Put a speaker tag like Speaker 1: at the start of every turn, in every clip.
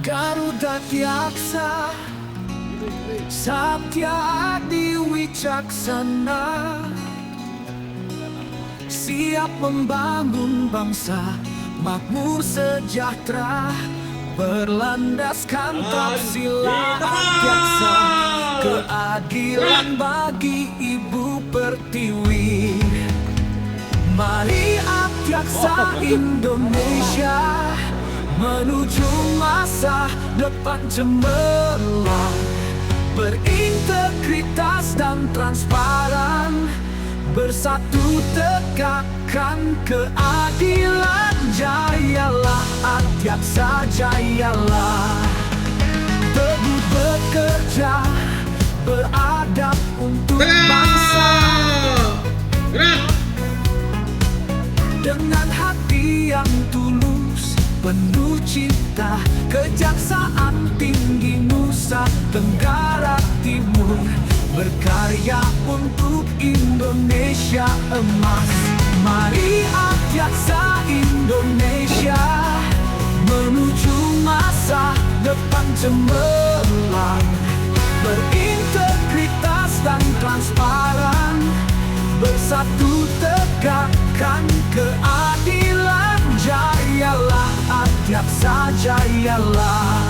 Speaker 1: Garuda Diaksa, Satya Adi Wicaksana, siap membangun bangsa makmur sejahtera, berlandaskan Pancasila Adiaksa, keadilan bagi Ibu Pertiwi. Mari Adiaksa Indonesia menuju masa depan cemerlang, berintegritas dan transparan, bersatu tegakkan keadilan. Jayalah Adiaksa, jayalah. Teguh bekerja, beradab untuk bangsa, dengan hati yang tulus, penuh cinta. Kejaksaan Tinggi Nusa Tenggara Timur berkarya untuk Indonesia emas. Mari Adiaksa Indonesia menuju masa depan cemerlang, berintegritas dan transparan, bersatu tegakkan keadilan. Jayalah Adiaksa, jayalah.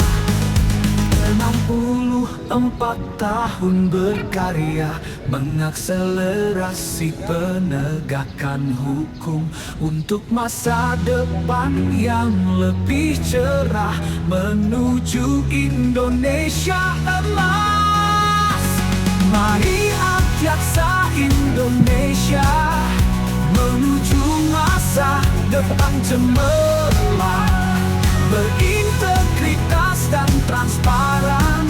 Speaker 1: 64 tahun berkarya, mengakselerasi penegakan hukum untuk masa depan yang lebih cerah, menuju Indonesia emas. Mari Adiaksa Indonesia menuju masa depan cemerlang, berintegritas dan transparan,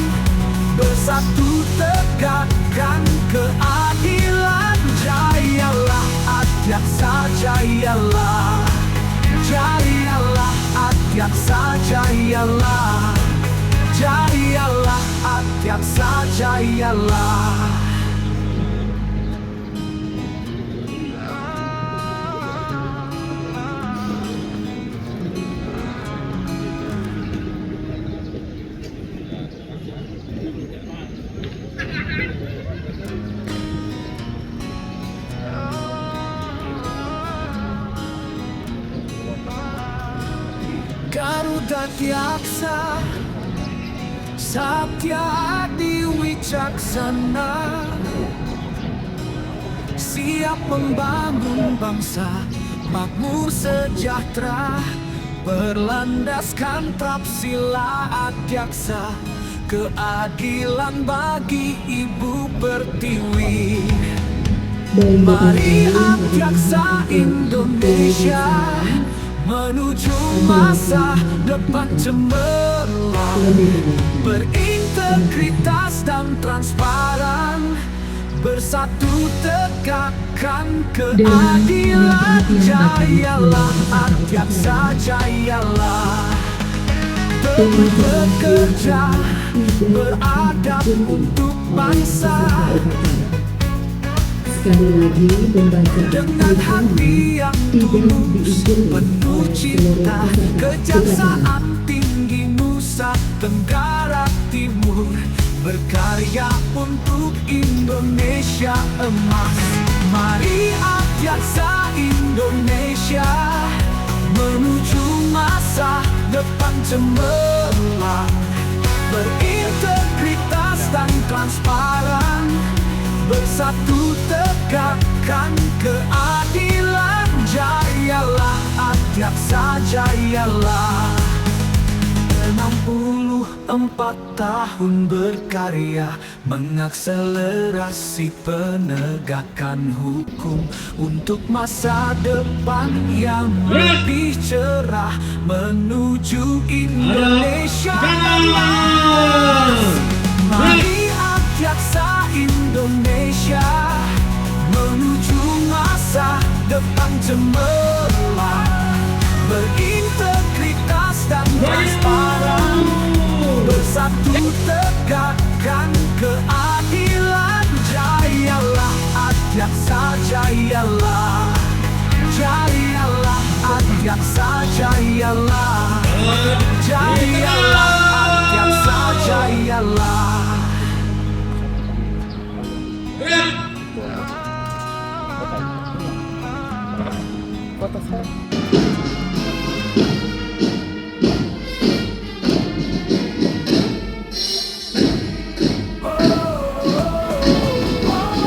Speaker 1: bersatu tegakkan keadilan. Jayalah Adiaksa, jayalah. Jayalah Adiaksa, jayalah. Jayalah Adiaksa, jayalah. Garuda Diaksa, Satya Adi Wicaksana, siap membangun bangsa makmur sejahtera, berlandaskan Pancasila Adiaksa, keadilan bagi Ibu Pertiwi. Mari Adiaksa Indonesia menuju masa depan cemerlang, berintegritas dan transparan, bersatu tegakkan keadilan. Jayalah Adiaksa, jayalah. Teguh bekerja, beradab untuk bangsa,
Speaker 2: sekali lagi membaca
Speaker 1: dengan hati yang tulus, penuh cinta. Kejaksaan Tinggi Nusa Tenggara Timur berkarya untuk Indonesia emas. Mari Adiaksa Indonesia menuju masa depan cemerlang, berintegritas dan transparan, bersatu tegakkan keadilan. Jayalah Adiaksa, jayalah. 64 tahun berkarya, mengakselerasi penegakan hukum untuk masa depan yang lebih cerah, menuju Indonesia emas. Mari Adiaksa Indonesia menuju masa depan cemerlang, berintegritas dan transparan, bersatu tegakkan keadilan. Jayalah Adiaksa jayalah, jayalah Adiaksa jayalah, jayalah Adiaksa jayalah.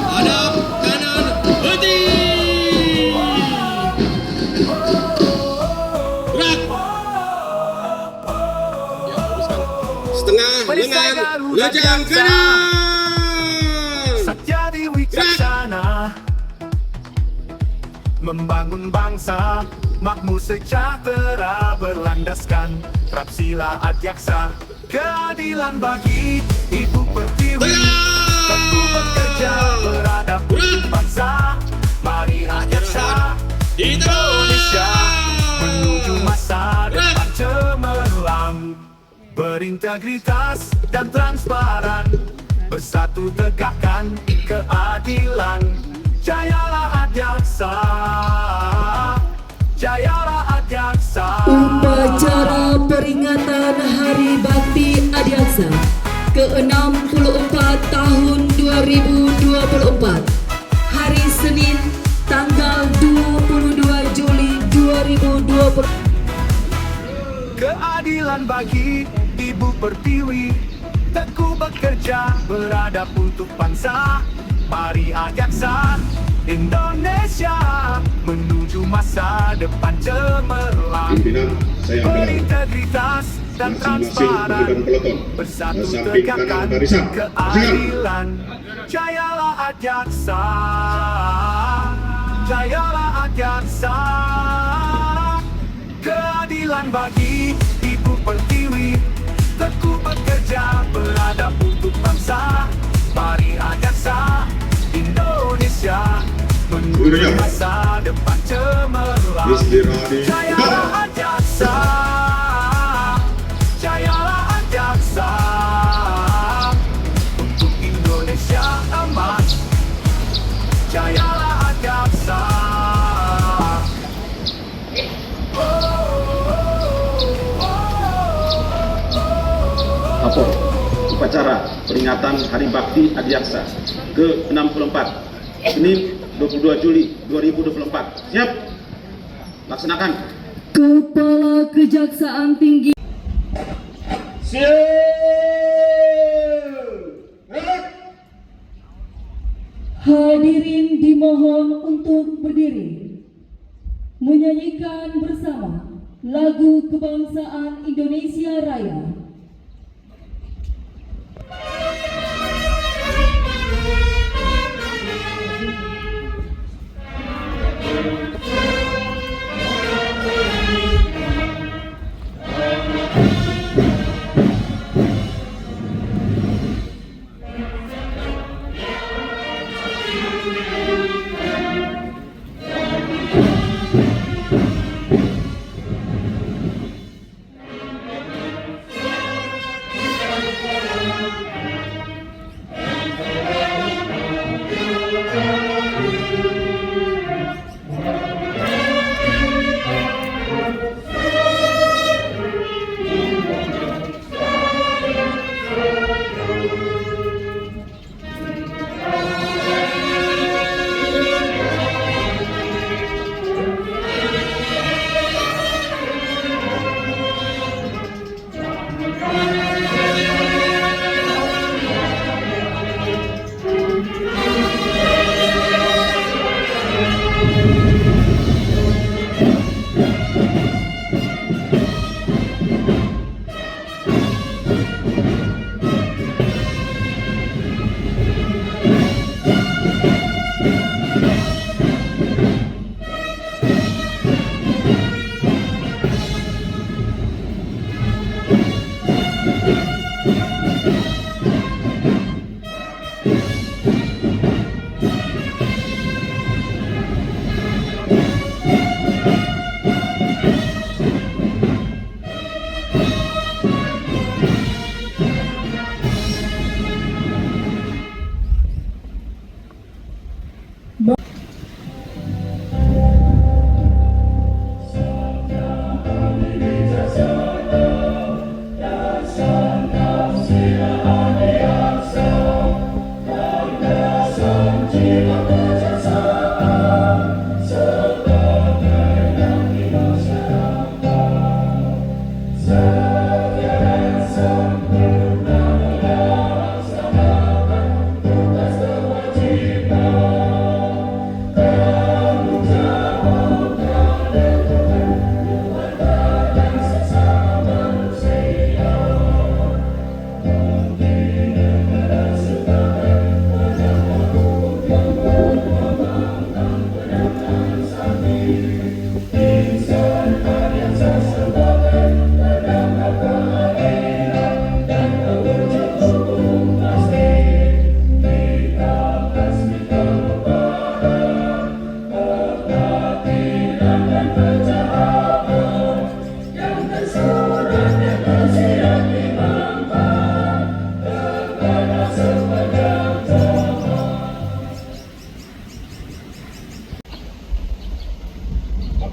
Speaker 3: Hadap kanan berhenti. Gerak. Ya, teruskan. Setengah lengan lejang kanan.
Speaker 1: Satya wicaksana, membangun bangsa makmur sejahtera berlandaskan Trapsila Adiaksa, keadilan bagi Ibu Pertiwi, teguh bekerja beradab untuk bangsa. Mari Adiaksa Indonesia menuju masa depan cemerlang, berintegritas dan transparan, bersatu tegakkan keadilan. Jayalah Adiaksa, jayalah Adiaksa.
Speaker 2: Upacara peringatan Hari Bakti Adiaksa ke-64 tahun 2024, hari Senin tanggal 22 Juli 2020.
Speaker 1: Keadilan bagi Ibu Pertiwi, teguh bekerja beradab untuk bangsa. Mari Adiaksa Indonesia menuju masa depan cemerlang,
Speaker 4: Pimpinan, saya ambil
Speaker 1: berintegritas dan
Speaker 4: masing-masing
Speaker 1: transparan,
Speaker 4: pemilihan peloton
Speaker 1: bersatu
Speaker 4: samping kanan
Speaker 1: tegakkan
Speaker 4: barisan.
Speaker 1: keadilan. Jayalah Adiaksa, jayalah Adiaksa, keadilan bagi Ibu Pertiwi, teguh bekerja beradab untuk bangsa. Mari Adiaksa Indonesia menuju masa depan cemerlang.
Speaker 4: Istirahadi.
Speaker 1: Jayalah Adiaksa, jayalah Adiaksa, untuk Indonesia emas. Jayalah Adiaksa.
Speaker 5: Lapor upacara peringatan Hari Bakti Adiaksa ke-64 Senin 22 Juli 2024. Siap? Laksanakan.
Speaker 2: Kepala Kejaksaan Tinggi hadirin dimohon untuk berdiri, menyanyikan bersama lagu kebangsaan Indonesia Raya.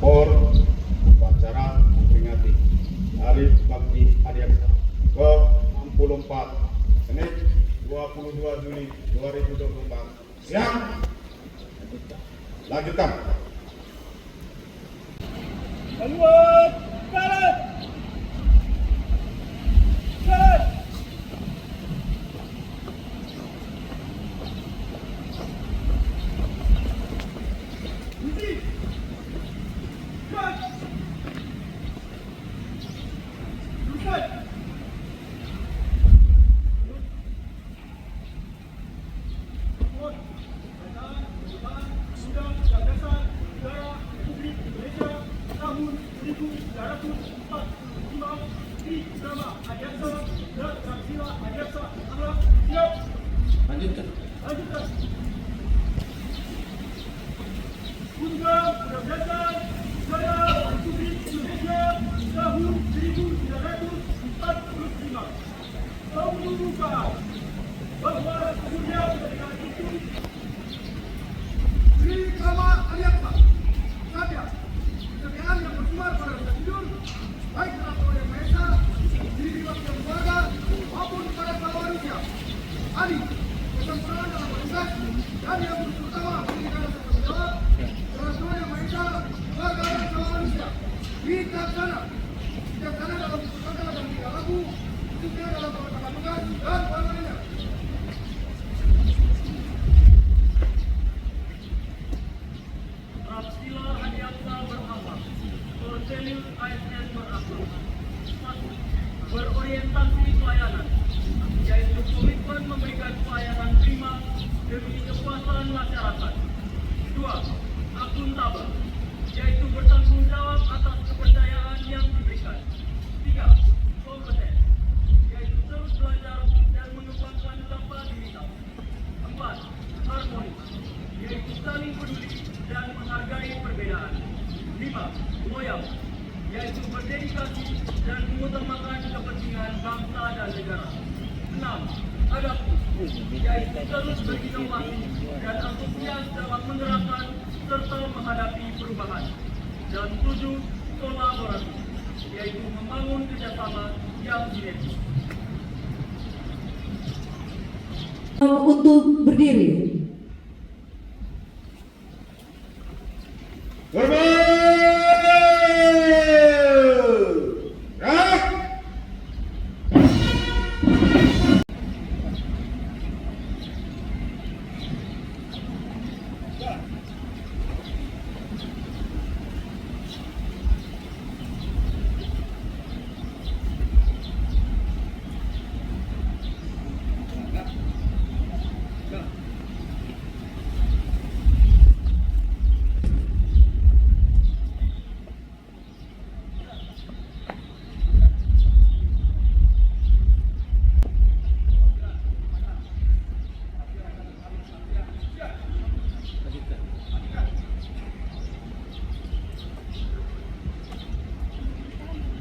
Speaker 4: Lapor upacara memperingati Hari Bakti Adiaksa ke-64 Senin 22 Juli 2024. Siap. Lanjutkan.
Speaker 3: Lanjutkan.
Speaker 1: Undang Undang Negara Republik Indonesia tahun 1945 mengumumkan bahwa sesungguhnya kemerdekaan itu Sri Krama Adiaksa Satya kesetiaan yang bersuara pada rasa tidur baik terhadap Yang Maha Esa, diri wakil keluarga maupun kepada sama manusia. Adi, kesempurnaan dalam bertugas dan yang terutama pendidikan dan tanggung jawab terhadap Yang Maha Esa, keluarga dan sama manusia. Bijaksana dalam berkata dan tidak laku, khususnya dalam melaksanakan tugas dan pengamanan.
Speaker 6: Praksila Adiaksa berakhlak. Korselius ASN berakhlak. 1. Berorientasi pelayanan, yaitu komitmen memberikan pelayanan prima demi kepuasan masyarakat. 2. Akuntabel, yaitu bertanggung jawab atas kepercayaan yang diberikan. 3. Kompeten, yaitu terus belajar dan mengembangkan kapabilitas. 4. Harmoni, yaitu saling peduli dan menghargai perbedaan. 5. Loyal, yaitu berdedikasi dan mengutamakan kepentingan bangsa dan negara. 6. Adaptif, yaitu terus berinovasi dan antusias dalam menerapkan serta menghadapi perubahan. Dan 7. Kolaborasi, yaitu membangun kerjasama yang sinergis.
Speaker 2: Untuk berdiri.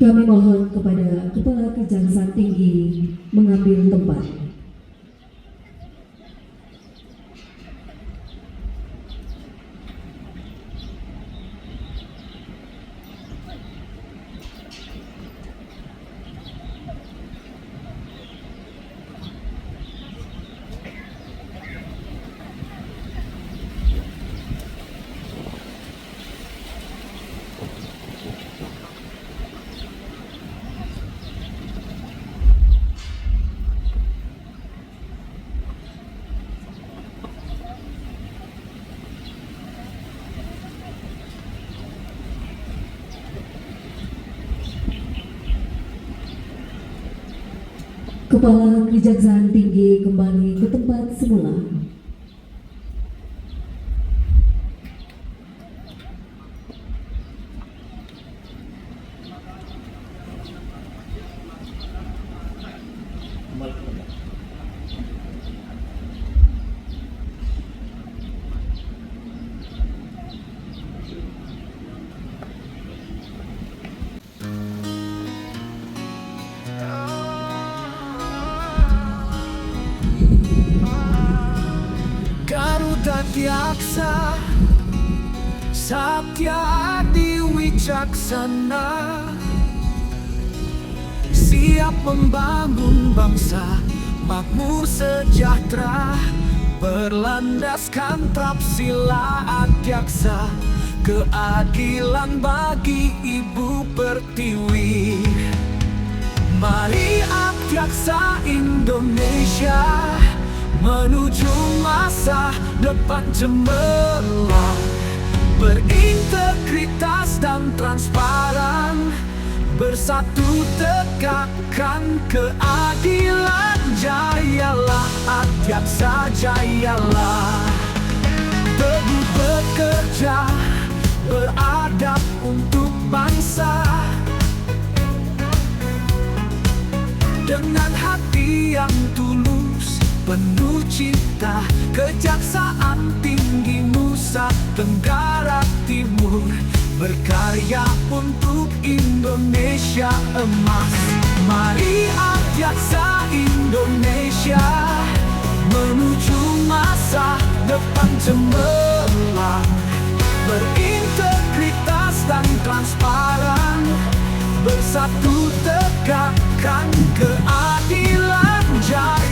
Speaker 2: Kami mohon kepada Kepala Kejaksaan Tinggi mengambil tempat. Kepala Kejaksaan Tinggi kembali ke tempat semula.
Speaker 1: Garuda Adiaksa
Speaker 7: Satya Adi Wicaksana, siap membangun bangsa makmur sejahtera, berlandaskan Tapsila Adiaksa, keadilan bagi Ibu Pertiwi. Mari Adiaksa Indonesia menuju masa depan cemerlang, berintegritas dan transparan, bersatu tegakkan keadilan. Jayalah Adiaksa, jayalah. Teguh bekerja, beradab untuk bangsa, dengan hati yang tulus, penuh cinta. Kejaksaan Tinggi Nusa Tenggara Timur berkarya untuk Indonesia emas. Mari Adiaksa Indonesia menuju masa depan cemerlang, berintegritas dan transparan, bersatu tegakkan keadilan.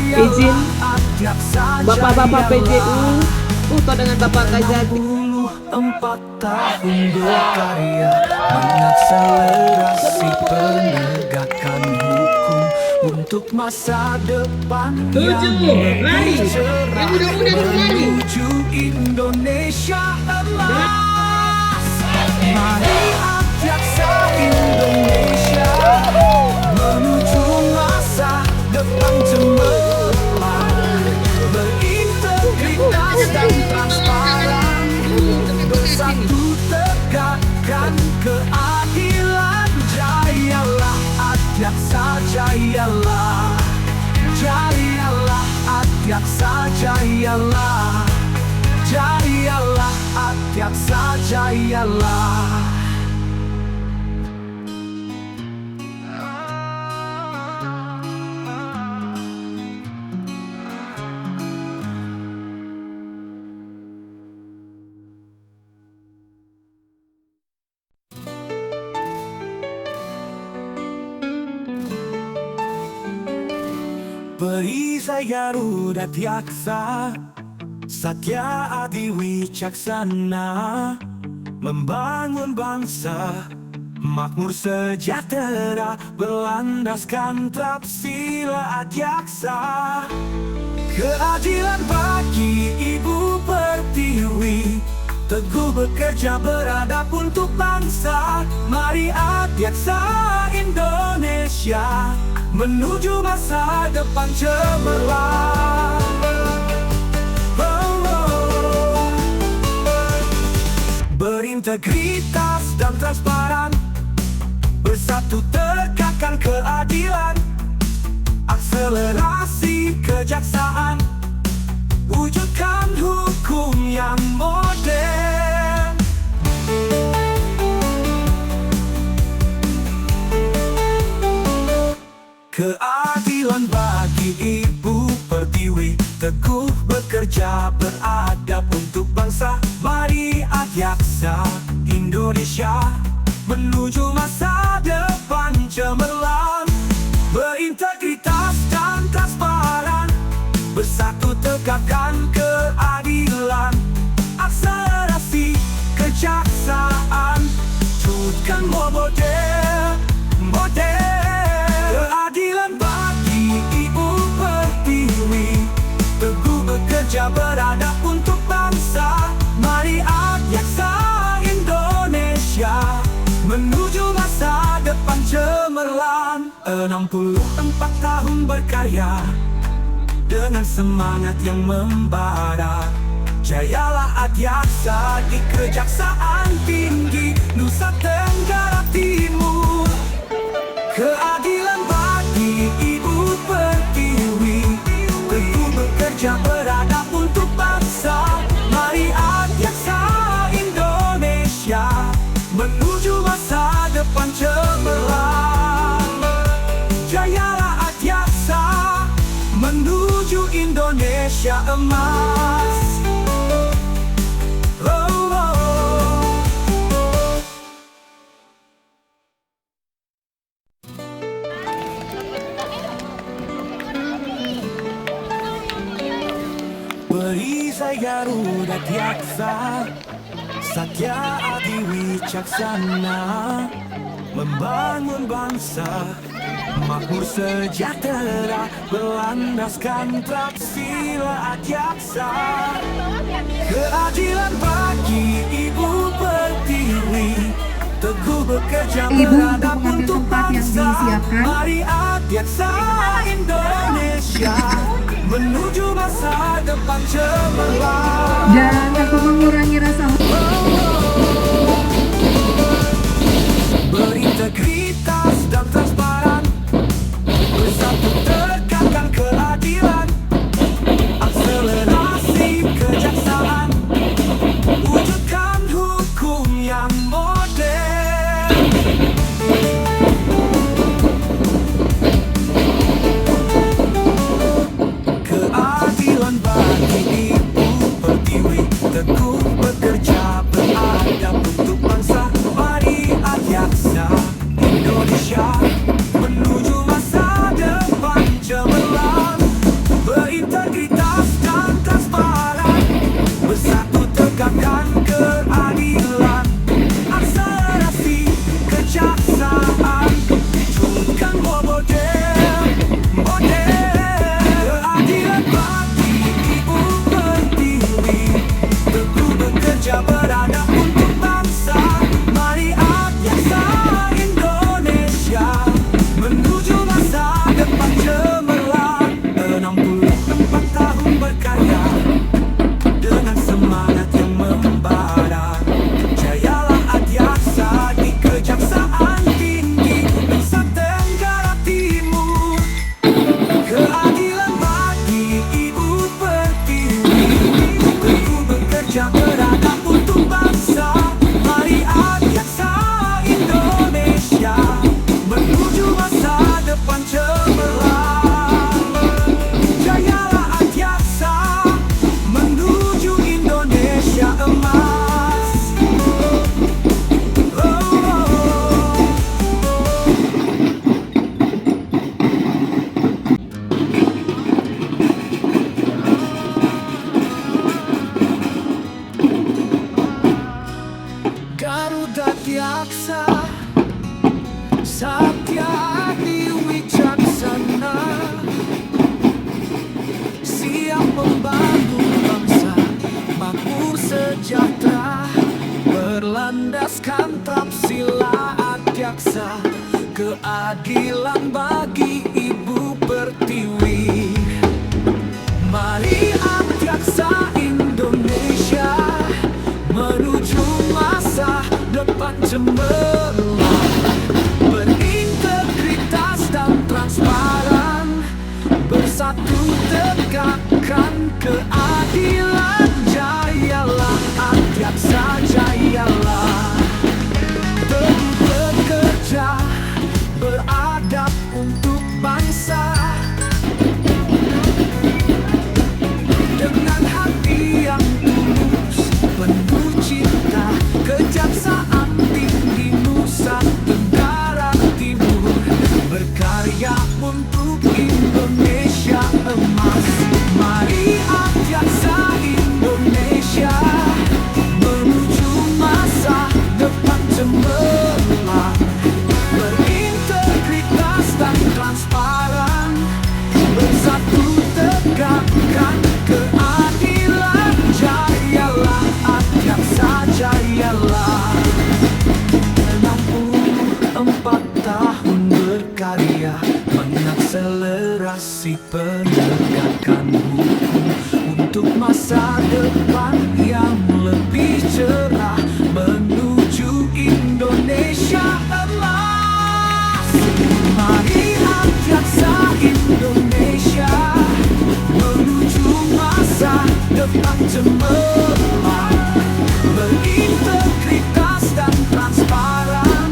Speaker 8: Izin
Speaker 7: Adiaksa,
Speaker 8: Bapak-bapak PJU foto dengan Bapak Kajati.
Speaker 7: 4 tahun berkarya mengakselerasi penegakan hukum untuk masa depan yang lebih cerah, menuju Indonesia emas. Mari Adiaksa Indonesia menuju masa depan cemerlang, berintegritas dan transparan, bersatu tegakkan keadilan. Jayalah Adiaksa, jayalah. Jayalah Adiaksa, jayalah. Jayalah Adiaksa, jayalah. Perisai Garuda Adiaksa, Satya Adi Wicaksana, membangun bangsa makmur sejahtera, berlandaskan Tapsila Adiaksa, keadilan bagi Ibu Pertiwi, teguh bekerja beradab untuk bangsa. Mari Adiaksa Indonesia menuju masa depan cemerlang. Berintegritas dan transparan, bersatu tegakkan keadilan, akselerasi kejaksaan, wujudkan hukum yang modern. Keadilan bagi Ibu Pertiwi, teguh bekerja beradab untuk bangsa. Mari Adiaksa Indonesia menuju masa depan cemerlang, berintegritas dan transparan, bersatu tegakkan keadilan, akselerasi kejaksaan, wujudkan model. Keadilan bagi Ibu Pertiwi, teguh bekerja beradab untuk bangsa. Mari Adiaksa Indonesia menuju masa depan cemerlang. 64 tahun berkarya dengan semangat yang membara. Jayalah Adiaksa di Kejaksaan Tinggi Nusa Tenggara Timur. Keadilan bagi Ibu Pertiwi, teguh bekerja beradab untuk bangsa. Mari Adiaksa Indonesia menuju masa depan cemerlang. Jayalah Adiaksa menuju Indonesia emas. Adiaksa, Satya Adi Wicaksana, membangun bangsa makmur sejahtera, berlandaskan Trisila Adiaksa. Keadilan bagi Ibu Pertiwi, teguh bekerja beradab untuk bangsa. Mari Adiaksa Indonesia menuju masa depan cemerlang.
Speaker 2: Dan tanpa mengurangi rasa
Speaker 7: Berintegritas dan transparan, bersatu tegakkan keadilan, akselerasi kejaksaan, wujudkan hukum yang modern. Keadilan bagi Ibu Pertiwi, teguh bekerja beradab untuk bangsa. Mari Adiaksa Indonesia menuju masa depan cemerlang, berintegritas dan transparan, bersatu tegakkan keadilan, akselerasi kejaksaan, wujudkan model. Keadilan bagi Ibu Pertiwi, teguh bekerja beradab untuk bangsa. Mari Adiaksa Indonesia menuju masa depan cemerlang. 64 tahun berkarya dengan semangat yang membara. Jayalah Adiaksa di Kejaksaan Tinggi Nusa Tenggara Timur. Keadilan bagi Ibu Pertiwi, teguh bekerja beradab untuk bangsa. Mari Adiaksa Indonesia menuju masa depan cemerlang. Jayalah Adiaksa menuju Indonesia emas. Garuda Adiaksa, Satya Adi Wicaksana, siap membangun bangsa makmur sejahtera, berlandaskan Trisila Adiaksa. Keadilan bagi Ibu Pertiwi, mari Adiaksa Indonesia menuju masa depan cemerlang, berintegritas dan transparan, bersatu tegakkan keadilan. Jayalah Adiaksa, jayalah, teguh bekerja beradab untuk bangsa. Dengan hati yang tulus, penuh cinta, Kejaksaan Tinggi Nusa Tenggara Timur berkarya untuk Indonesia emas. Mari Adiaksa Indonesia menuju masa depan cemerlang, berintegritas dan transparan, bersatu tegakkan keadilan. Jayalah Adiaksa, jayalah. 64 tahun berkarya, mengakselerasi penegakan hukum untuk masa depan yang lebih cerah, menuju Indonesia emas. Mari Adiaksa Indonesia menuju masa depan cemerlang, berintegritas dan transparan,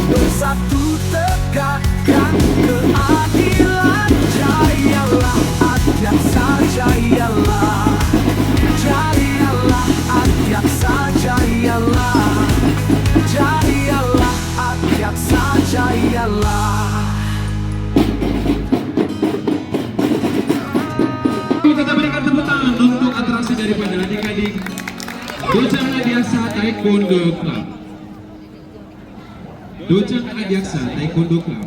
Speaker 7: bersatu tegakkan keadilan. Jayalah Adiaksa, jayalah, jayalah Adiaksa, jayalah, jayalah Adiaksa, jayalah.
Speaker 3: Kita berikan tepuk tangan untuk atraksi daripada adik-adik Dojang Adiaksa Taekwondo Club. Dojang Adiaksa Taekwondo Club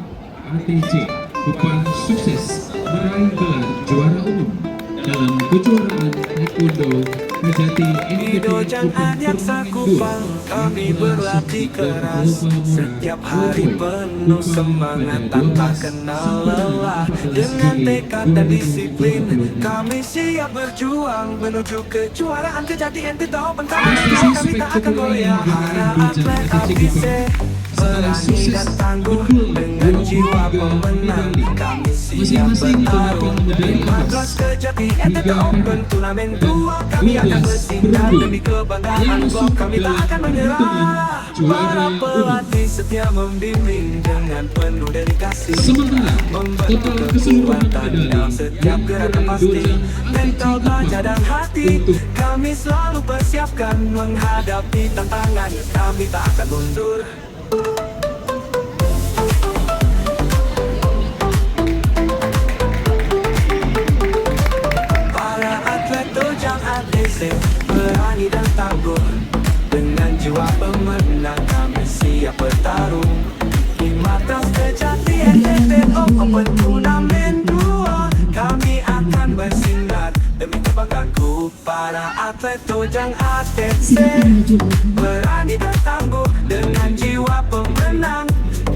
Speaker 3: (ATC) Kupang sukses meraih gelar juara umum dalam kejuaraan Taekwondo Kajati NTT
Speaker 7: Dojang Adiaksa Kupang kami berlatih keras setiap hari penuh semangat tanpa kenal lelah. Dengan tekad dan disiplin kami siap berjuang menuju kejuaraan Kejati NTT Open. Kami tak akan goyah. Atlet ATC berani dan tangguh dengan jiwa pemenang. Kami siap bertarung di Madras Kejati NTT Open Turnamen 2. Kami akan bersinar demi kebanggaan blok. Kami tak akan menyerah. Para pelatih setia membimbing dengan penuh dedikasi, membantu kekuatan dalam setiap gerakan pasti. Mental, baja dan hati kami selalu persiapkan menghadapi tantangan. Kami tak akan mundur. Para atlet Dojang ATC berani dan tangguh dengan jiwa pemenang. Kami siap bertarung di Madras Kejati NTT Open Turnamen 2. Kami akan bersinar demi kebanggaanku. Para atlet Dojang ATC berani dan tangguh dengan jiwa pemenang.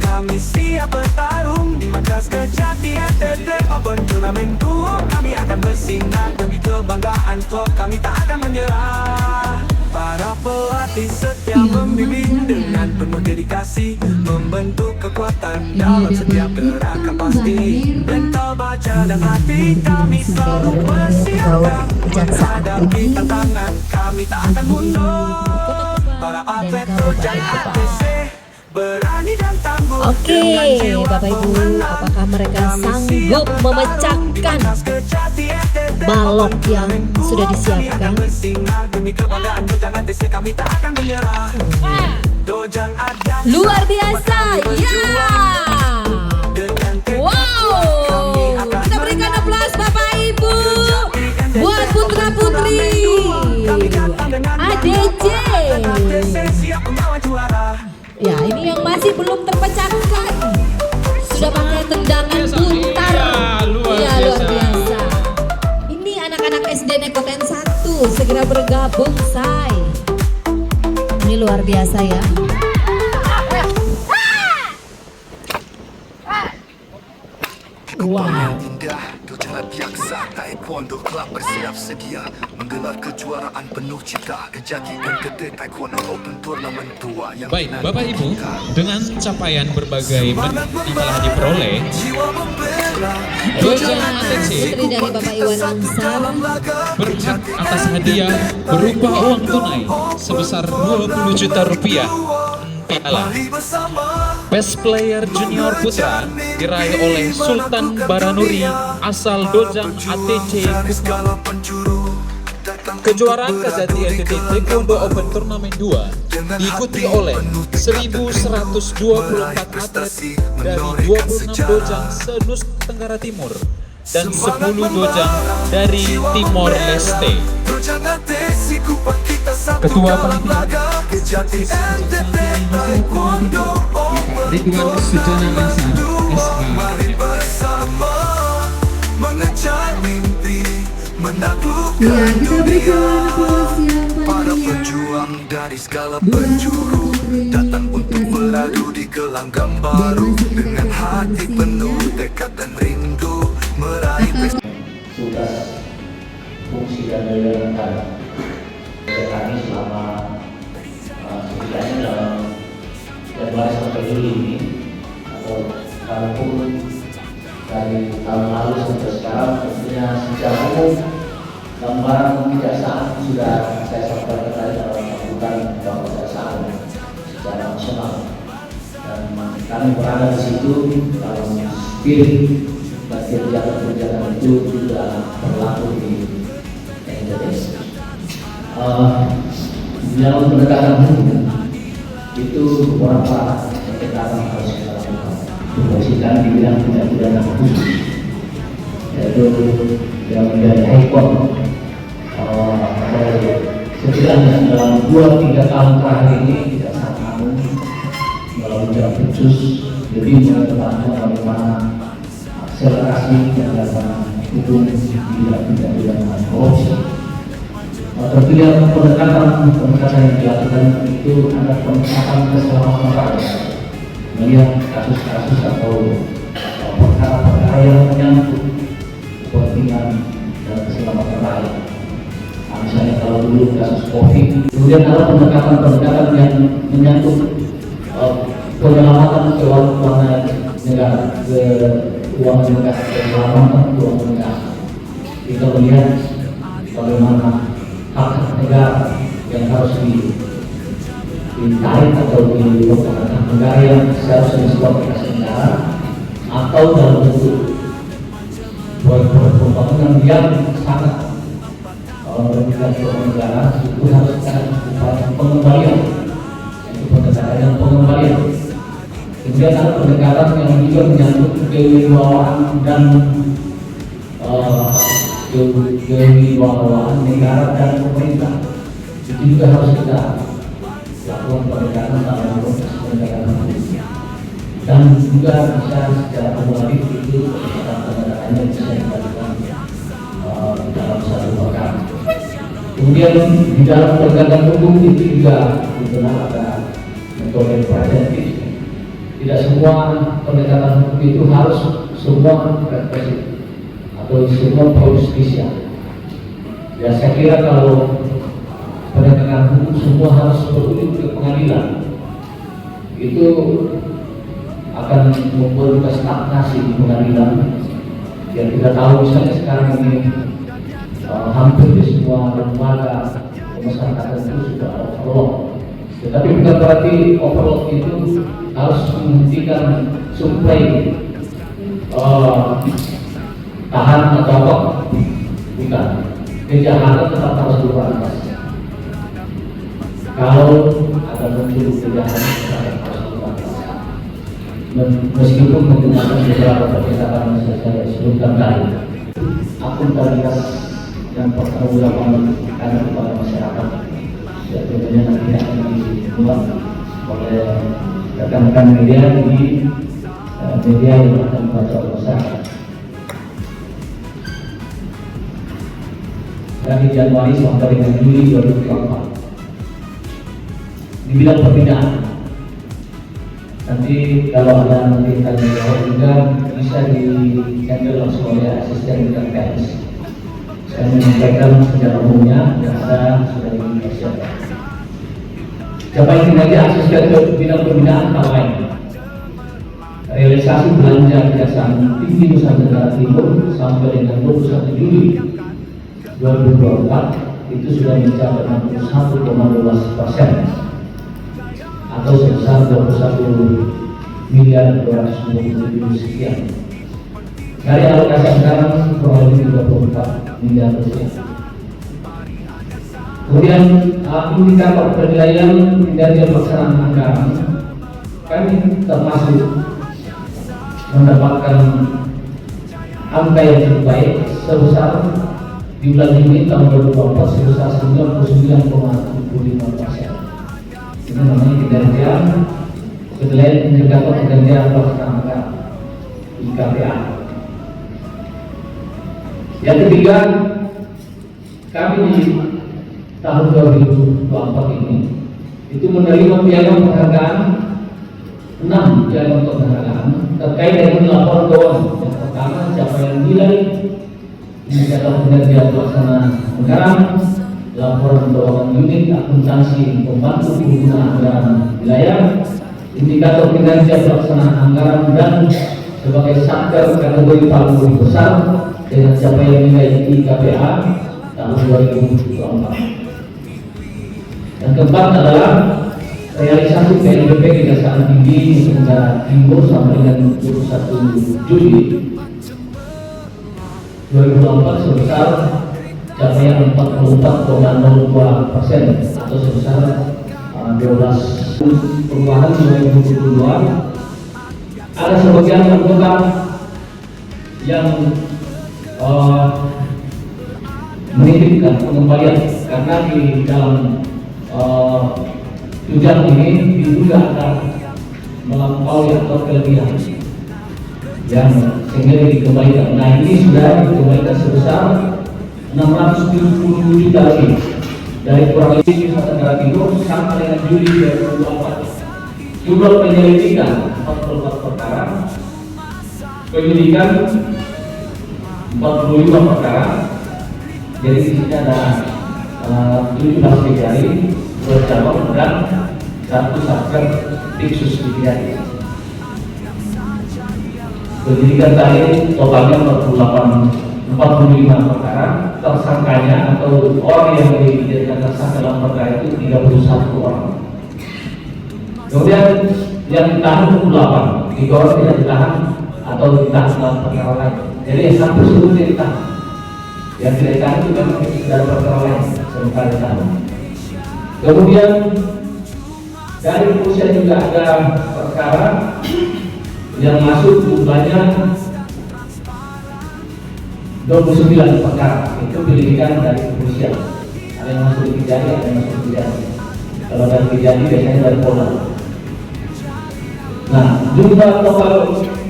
Speaker 7: Kami siap bertarung di Madras Kejati NTT Open Turnamen 2. Kami akan bersinar demi kebanggaan klub. Kami tak akan menyerah. Para pelatih setia membimbing dengan penuh dedikasi, membentuk kekuatan dalam setiap gerakan pasti. Mental, baja dan hati kami selalu bersiap menghadapi tantangan. Kami tak akan mundur. Para atlet Dojang ATC berani dan tangguh.
Speaker 8: Oke, Bapak Ibu, apakah mereka sanggup memecahkan balok yang sudah disiapkan? Luar biasa, ya! Wow, kita berikan aplaus Bapak Ibu buat putra putri ADC. Ya, ini yang masih belum terpecahkan. Sudah pakai tendangan putar. Ya, luar biasa. Ini anak-anak SD Nekoten 1 segera bergabung, say. Ini luar biasa ya. Wow.
Speaker 7: Indah, Dojang Adiaksa Taekwondo Club bersiap sedia menggelar kejuaraan penuh cita Kejati NTT Taekwondo Open Turnamen 2 yang
Speaker 9: Baik, Bapak Ibu, dengan capaian berbagai medali yang telah diperoleh, Dojang ATC
Speaker 8: Istri dari Bapak Iwan Ansar
Speaker 9: berhak atas hadiah berupa uang tunai sebesar 20 juta rupiah. Piala Best Player Junior Putra diraih oleh Sultan Baranuri asal Dojang ATC Kupang. Kejuaraan Kejati NTT Taekwondo Open Turnamen 2 diikuti oleh 1.124 atlet dari 26 dojang se-Nus Tenggara Timur dan 10 dojang dari Timor Leste. Ketua Panitia Ridwan Sujana Ansar
Speaker 2: Ya, kita berikan aplaus yang
Speaker 7: para
Speaker 2: paling
Speaker 7: pejuang dari segala penjuru datang untuk beradu di gelanggang baru dengan hati penuh tekad dan rindu meraih
Speaker 10: tugas fungsi dan jalankan oleh kami selama setidaknya dalam Januari sampai Juli ini, atau kalaupun dari tahun lalu sampai sekarang. Tentunya secara umum gambaran kejaksaan sudah saya sampaikan tadi dalam sambutan bahwa kejaksaan secara nasional, dan kami berada di situ dalam spirit dan kebijakan-kebijakan itu juga berlaku di NTT. Dalam penegakan hukum itu beberapa pendekatan harus kita lakukan, khususnya di bidang tindak pidana khusus, yaitu yang menjadi high court setidaknya dalam 2-3 tahun terakhir ini Kejaksaan Agung melalui Jalan Khusus lebih mengedepankan bagaimana akselerasi penegakan hukum tidak pidana korupsi. Tentunya pendekatan yang dilakukan itu ada pendekatan keselamatan rakyat, melihat kasus-kasus atau perkara-perkara yang menyangkut kepentingan dan keselamatan rakyat. Misalnya kalau dulu kasus COVID, kemudian ada pendekatan-pendekatan yang menyangkut penyelamatan keuangan negara, keuangan negara, keselamatan keuangan negara. Kita melihat bagaimana hak negara yang harus ditarik atau dilakukan negara yang seharusnya disebut atas negara atau dalam bentuk pembangunan yang sangat merugikan negara, itu harus ada pengembalian, itu pendekatan pengembalian. Kemudian ada pendekatan yang juga menyangkut kewibawaan dan kewibawaan negara dan pemerintah. Itu juga harus kita lakukan pendekatan dalam proses pendekatan hukum. Dan juga bisa secara kumulatif itu pendekatan-pendekatannya bisa dilakukan dalam satu perkara. Kemudian di dalam penegakan hukum itu juga benar ada metode preventif. Tidak semua pendekatan hukum itu harus semua represif atau semua pro justisia. Ya saya kira kalau penegakan hukum semua harus berujung ke pengadilan, itu akan membuat stagnasi di pengadilan. Ya kita tahu misalnya sekarang ini hampir di semua lembaga pemasyarakatan itu sudah overload. Tetapi bukan berarti overload itu harus menghentikan suplai tahan atau apa. Bukan. Kejahatan tetap harus diberantas. Kalau ada muncul kejahatan tetap harus diberantas. Meskipun menggunakan beberapa pendekatan yang saya sebutkan tadi, akuntabilitas dan pertanggungjawaban ada kepada masyarakat, ya tentunya nanti akan dibuat oleh rekan-rekan media di media yang akan dibaca oleh masyarakat. Dari Januari sampai dengan Juli 2024 di bidang perpindahan. Nanti kalau ada nanti tanya jawab juga bisa di-handle langsung oleh asisten dan PNS. Saya menyampaikan secara umumnya yang ada sudah dipersiapkan. Capaian kinerja asisten ke bidang pembinaan hal lain. Realisasi belanja Kejaksaan Tinggi Nusa Tenggara Timur sampai dengan 21 Juli 2024 itu sudah mencapai 61,12% atau sebesar 21.227 sekian. Dari alokasi anggaran kurang lebih 24 miliar rupiah. Kemudian indikator penilaian kinerja pelaksanaan anggaran kami termasuk mendapatkan angka yang cukup baik sebesar di bulan Juni tahun 2024 sebesar 99,75%. Ini namanya kinerja penilaian indikator kinerja pelaksanaan anggaran IKPA. Yang ketiga, kami di tahun 2024 ini itu menerima piagam penghargaan 6 piagam penghargaan terkait dengan laporan keuangan. Yang pertama, capaian nilai indikator kinerja pelaksanaan anggaran, laporan keuangan unit akuntansi pembantu penggunaan anggaran wilayah, indikator kinerja pelaksanaan anggaran dan sebagai satker kategori paling besar dengan capaian nilai IKPA tahun 2024. Yang keempat adalah realisasi PNBP Kejaksaan Tinggi Nusa Tenggara Timur sampai dengan 21 Juli 2024 sebesar capaian 44,02% atau sebesar 12 perubahan 2022. Ada sebagian anggota yang menitipkan pengembalian karena di dalam tunjangan ini diduga akan melampaui atau kelebihan yang sehingga dikembalikan. Nah, ini sudah dikembalikan sebesar 670 juta lebih dari kurang lebih Nusa Tenggara Timur sampai dengan Juli 2024. Jumlah penyelidikan 44 perkara, penyidikan 45 perkara. Jadi di sini ada 17 kejari, 2 cabang dan 1 satker Tiksus Kejari. Penyidikan tadi totalnya 45 perkara, tersangkanya atau orang yang dijadikan tersangka dalam perkara itu 31 orang. Kemudian yang ditahan 28, 3 orang tidak ditahan atau ditahan dalam perkara lain. Jadi yang satu sebelumnya ditahan. Yang tidak ditahan itu memang dalam perkara lain sementara ditahan. Kemudian dari Rusia juga ada perkara yang masuk jumlahnya 29 perkara, itu penyelidikan dari kepolisian. Ada yang masuk di Kejari, ada yang masuk di Kejari. Kalau dari Kejari biasanya dari Polda. Nah, jumlah total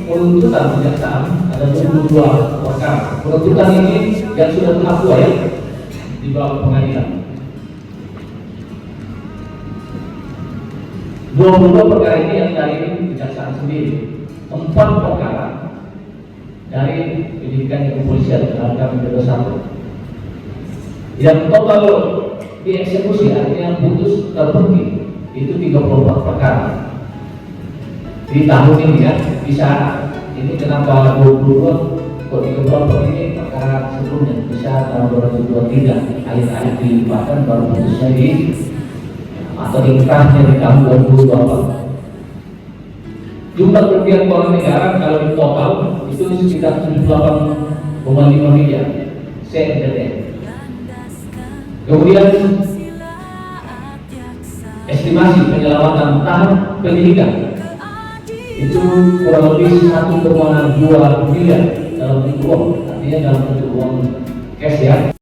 Speaker 10: penuntutan kejaksaan ada 22 perkara. Penuntutan ini yang sudah tahap 2 ya, di bawah pengadilan. 22 perkara ini yang dari kejaksaan sendiri. 4 perkara dari penyidikan kepolisian dalam kami 21. Yang total dieksekusi artinya putus terbukti itu 34 perkara di tahun ini ya. Bisa ini kenapa 22 kok 34 ini perkara sebelumnya bisa tahun 2023 akhir-akhir dilimpahkan baru putusnya di atau ingkrahnya di tahun 2024. Jumlah kerugian keuangan negara kalau di total itu sekitar 78,5 miliar CNTT. Kemudian estimasi penyelamatan tahap penyidikan itu kurang lebih 1,2 miliar dalam bentuk uang, artinya dalam bentuk uang cash ya.